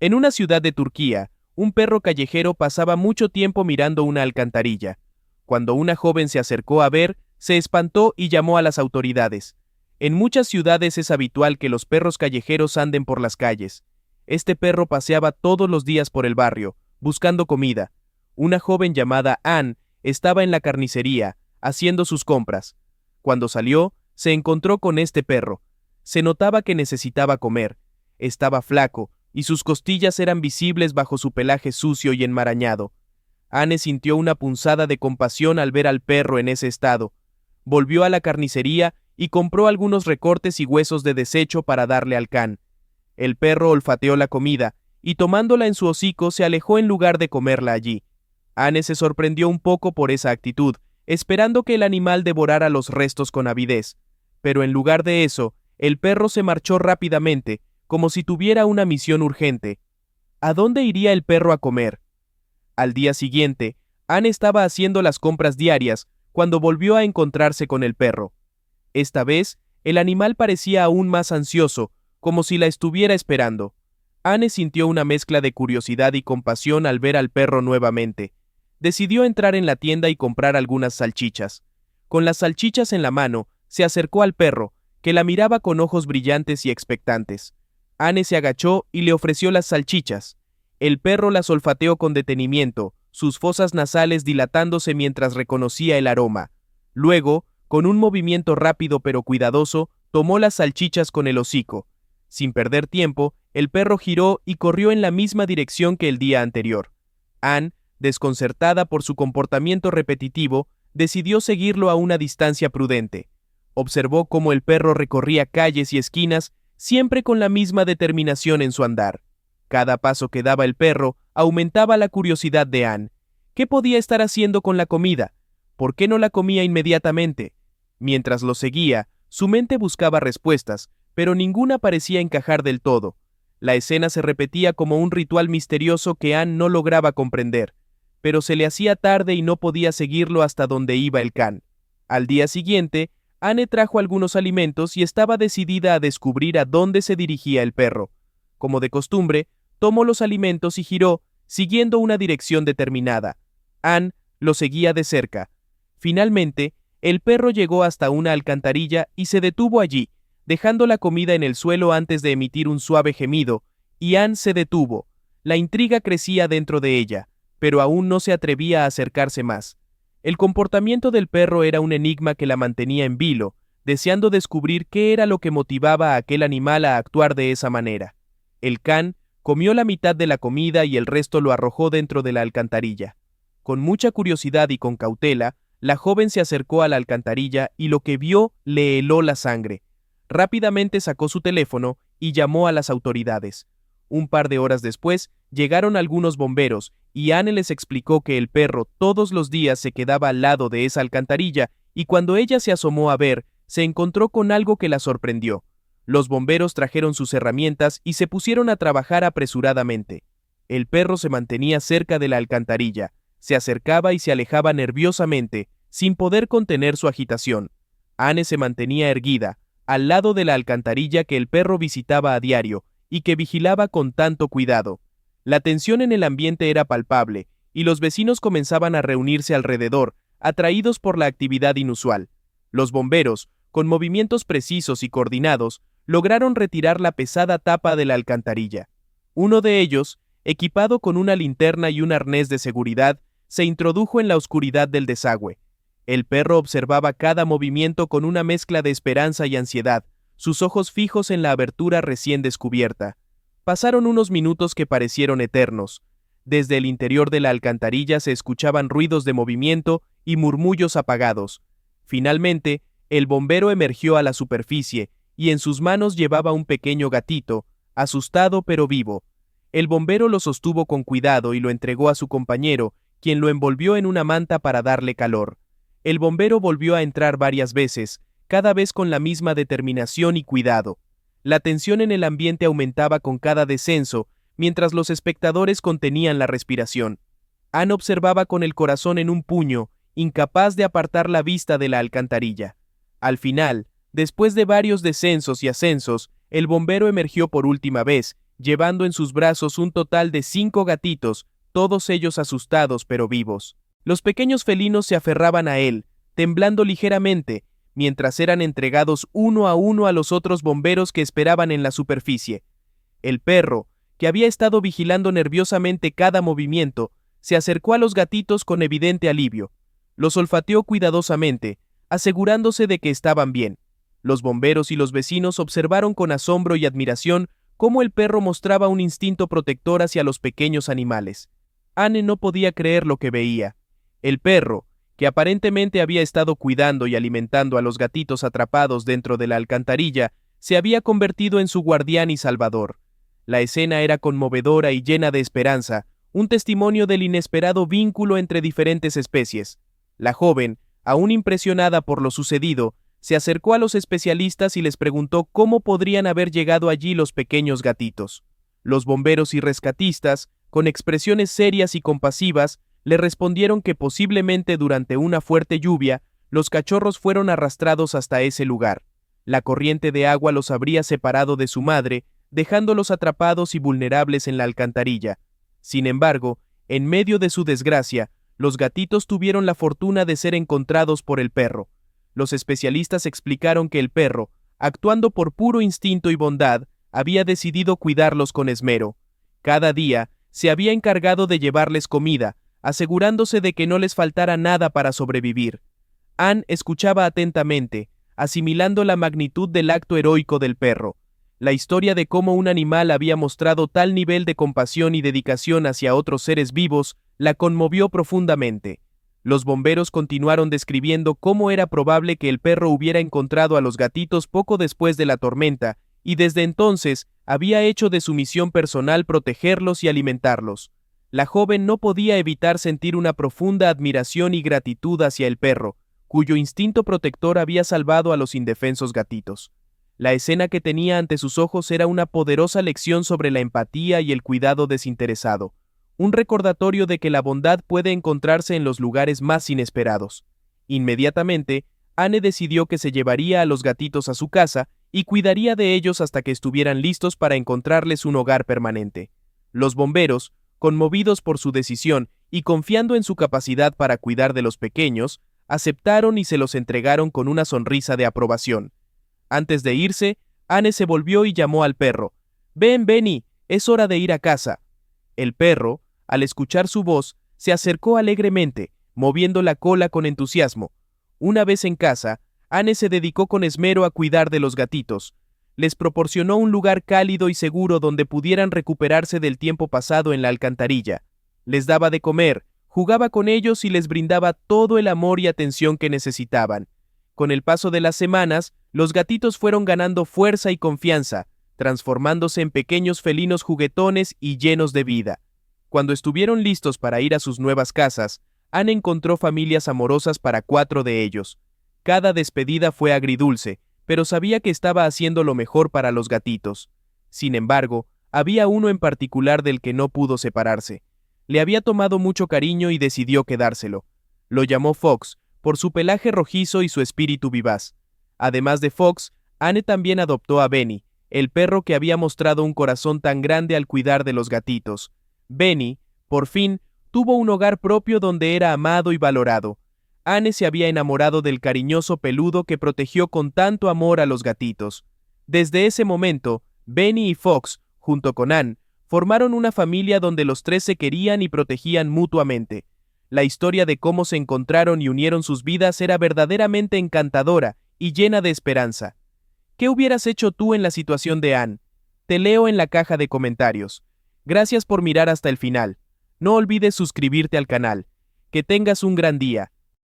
En una ciudad de Turquía, un perro callejero pasaba mucho tiempo mirando una alcantarilla. Cuando una joven se acercó a ver, se espantó y llamó a las autoridades. En muchas ciudades es habitual que los perros callejeros anden por las calles. Este perro paseaba todos los días por el barrio, buscando comida. Una joven llamada Anne estaba en la carnicería, haciendo sus compras. Cuando salió, se encontró con este perro. Se notaba que necesitaba comer. Estaba flaco, y sus costillas eran visibles bajo su pelaje sucio y enmarañado. Anne sintió una punzada de compasión al ver al perro en ese estado. Volvió a la carnicería y compró algunos recortes y huesos de desecho para darle al can. El perro olfateó la comida, y tomándola en su hocico se alejó en lugar de comerla allí. Anne se sorprendió un poco por esa actitud, esperando que el animal devorara los restos con avidez. Pero en lugar de eso, el perro se marchó rápidamente, como si tuviera una misión urgente. ¿A dónde iría el perro a comer? Al día siguiente, Anne estaba haciendo las compras diarias cuando volvió a encontrarse con el perro. Esta vez, el animal parecía aún más ansioso, como si la estuviera esperando. Anne sintió una mezcla de curiosidad y compasión al ver al perro nuevamente. Decidió entrar en la tienda y comprar algunas salchichas. Con las salchichas en la mano, se acercó al perro, que la miraba con ojos brillantes y expectantes. Anne se agachó y le ofreció las salchichas. El perro las olfateó con detenimiento, sus fosas nasales dilatándose mientras reconocía el aroma. Luego, con un movimiento rápido pero cuidadoso, tomó las salchichas con el hocico. Sin perder tiempo, el perro giró y corrió en la misma dirección que el día anterior. Anne, desconcertada por su comportamiento repetitivo, decidió seguirlo a una distancia prudente. Observó cómo el perro recorría calles y esquinas, siempre con la misma determinación en su andar. Cada paso que daba el perro aumentaba la curiosidad de Anne. ¿Qué podía estar haciendo con la comida? ¿Por qué no la comía inmediatamente? Mientras lo seguía, su mente buscaba respuestas, pero ninguna parecía encajar del todo. La escena se repetía como un ritual misterioso que Anne no lograba comprender, pero se le hacía tarde y no podía seguirlo hasta donde iba el can. Al día siguiente, Anne trajo algunos alimentos y estaba decidida a descubrir a dónde se dirigía el perro. Como de costumbre, tomó los alimentos y giró, siguiendo una dirección determinada. Anne lo seguía de cerca. Finalmente, el perro llegó hasta una alcantarilla y se detuvo allí, dejando la comida en el suelo antes de emitir un suave gemido, y Anne se detuvo. La intriga crecía dentro de ella, pero aún no se atrevía a acercarse más. El comportamiento del perro era un enigma que la mantenía en vilo, deseando descubrir qué era lo que motivaba a aquel animal a actuar de esa manera. El can comió la mitad de la comida y el resto lo arrojó dentro de la alcantarilla. Con mucha curiosidad y con cautela, la joven se acercó a la alcantarilla y lo que vio le heló la sangre. Rápidamente sacó su teléfono y llamó a las autoridades. Un par de horas después, llegaron algunos bomberos y Anne les explicó que el perro todos los días se quedaba al lado de esa alcantarilla y cuando ella se asomó a ver, se encontró con algo que la sorprendió. Los bomberos trajeron sus herramientas y se pusieron a trabajar apresuradamente. El perro se mantenía cerca de la alcantarilla, se acercaba y se alejaba nerviosamente, sin poder contener su agitación. Anne se mantenía erguida, al lado de la alcantarilla que el perro visitaba a diario y que vigilaba con tanto cuidado. La tensión en el ambiente era palpable, y los vecinos comenzaban a reunirse alrededor, atraídos por la actividad inusual. Los bomberos, con movimientos precisos y coordinados, lograron retirar la pesada tapa de la alcantarilla. Uno de ellos, equipado con una linterna y un arnés de seguridad, se introdujo en la oscuridad del desagüe. El perro observaba cada movimiento con una mezcla de esperanza y ansiedad, sus ojos fijos en la abertura recién descubierta. Pasaron unos minutos que parecieron eternos. Desde el interior de la alcantarilla se escuchaban ruidos de movimiento y murmullos apagados. Finalmente, el bombero emergió a la superficie y en sus manos llevaba un pequeño gatito, asustado pero vivo. El bombero lo sostuvo con cuidado y lo entregó a su compañero, quien lo envolvió en una manta para darle calor. El bombero volvió a entrar varias veces, cada vez con la misma determinación y cuidado. La tensión en el ambiente aumentaba con cada descenso, mientras los espectadores contenían la respiración. Anne observaba con el corazón en un puño, incapaz de apartar la vista de la alcantarilla. Al final, después de varios descensos y ascensos, el bombero emergió por última vez llevando en sus brazos un total de 5 gatitos, todos ellos asustados pero vivos. Los pequeños felinos se aferraban a él, temblando ligeramente, mientras eran entregados uno a uno a los otros bomberos que esperaban en la superficie. El perro, que había estado vigilando nerviosamente cada movimiento, se acercó a los gatitos con evidente alivio. Los olfateó cuidadosamente, asegurándose de que estaban bien. Los bomberos y los vecinos observaron con asombro y admiración cómo el perro mostraba un instinto protector hacia los pequeños animales. Anne no podía creer lo que veía. El perro, que aparentemente había estado cuidando y alimentando a los gatitos atrapados dentro de la alcantarilla, se había convertido en su guardián y salvador. La escena era conmovedora y llena de esperanza, un testimonio del inesperado vínculo entre diferentes especies. La joven, aún impresionada por lo sucedido, se acercó a los especialistas y les preguntó cómo podrían haber llegado allí los pequeños gatitos. Los bomberos y rescatistas, con expresiones serias y compasivas, le respondieron que posiblemente durante una fuerte lluvia, los cachorros fueron arrastrados hasta ese lugar. La corriente de agua los habría separado de su madre, dejándolos atrapados y vulnerables en la alcantarilla. Sin embargo, en medio de su desgracia, los gatitos tuvieron la fortuna de ser encontrados por el perro. Los especialistas explicaron que el perro, actuando por puro instinto y bondad, había decidido cuidarlos con esmero. Cada día, se había encargado de llevarles comida, asegurándose de que no les faltara nada para sobrevivir. Anne escuchaba atentamente, asimilando la magnitud del acto heroico del perro. La historia de cómo un animal había mostrado tal nivel de compasión y dedicación hacia otros seres vivos la conmovió profundamente. Los bomberos continuaron describiendo cómo era probable que el perro hubiera encontrado a los gatitos poco después de la tormenta, y desde entonces había hecho de su misión personal protegerlos y alimentarlos. La joven no podía evitar sentir una profunda admiración y gratitud hacia el perro, cuyo instinto protector había salvado a los indefensos gatitos. La escena que tenía ante sus ojos era una poderosa lección sobre la empatía y el cuidado desinteresado, un recordatorio de que la bondad puede encontrarse en los lugares más inesperados. Inmediatamente, Anne decidió que se llevaría a los gatitos a su casa y cuidaría de ellos hasta que estuvieran listos para encontrarles un hogar permanente. Los bomberos, conmovidos por su decisión y confiando en su capacidad para cuidar de los pequeños, aceptaron y se los entregaron con una sonrisa de aprobación. Antes de irse, Anne se volvió y llamó al perro. «Ven, Benny, es hora de ir a casa». El perro, al escuchar su voz, se acercó alegremente, moviendo la cola con entusiasmo. Una vez en casa, Anne se dedicó con esmero a cuidar de los gatitos. Les proporcionó un lugar cálido y seguro donde pudieran recuperarse del tiempo pasado en la alcantarilla. Les daba de comer, jugaba con ellos y les brindaba todo el amor y atención que necesitaban. Con el paso de las semanas, los gatitos fueron ganando fuerza y confianza, transformándose en pequeños felinos juguetones y llenos de vida. Cuando estuvieron listos para ir a sus nuevas casas, Anne encontró familias amorosas para 4 de ellos. Cada despedida fue agridulce, pero sabía que estaba haciendo lo mejor para los gatitos. Sin embargo, había uno en particular del que no pudo separarse. Le había tomado mucho cariño y decidió quedárselo. Lo llamó Fox, por su pelaje rojizo y su espíritu vivaz. Además de Fox, Anne también adoptó a Benny, el perro que había mostrado un corazón tan grande al cuidar de los gatitos. Benny, por fin, tuvo un hogar propio donde era amado y valorado. Anne se había enamorado del cariñoso peludo que protegió con tanto amor a los gatitos. Desde ese momento, Benny y Fox, junto con Anne, formaron una familia donde los 3 se querían y protegían mutuamente. La historia de cómo se encontraron y unieron sus vidas era verdaderamente encantadora y llena de esperanza. ¿Qué hubieras hecho tú en la situación de Anne? Te leo en la caja de comentarios. Gracias por mirar hasta el final. No olvides suscribirte al canal. Que tengas un gran día.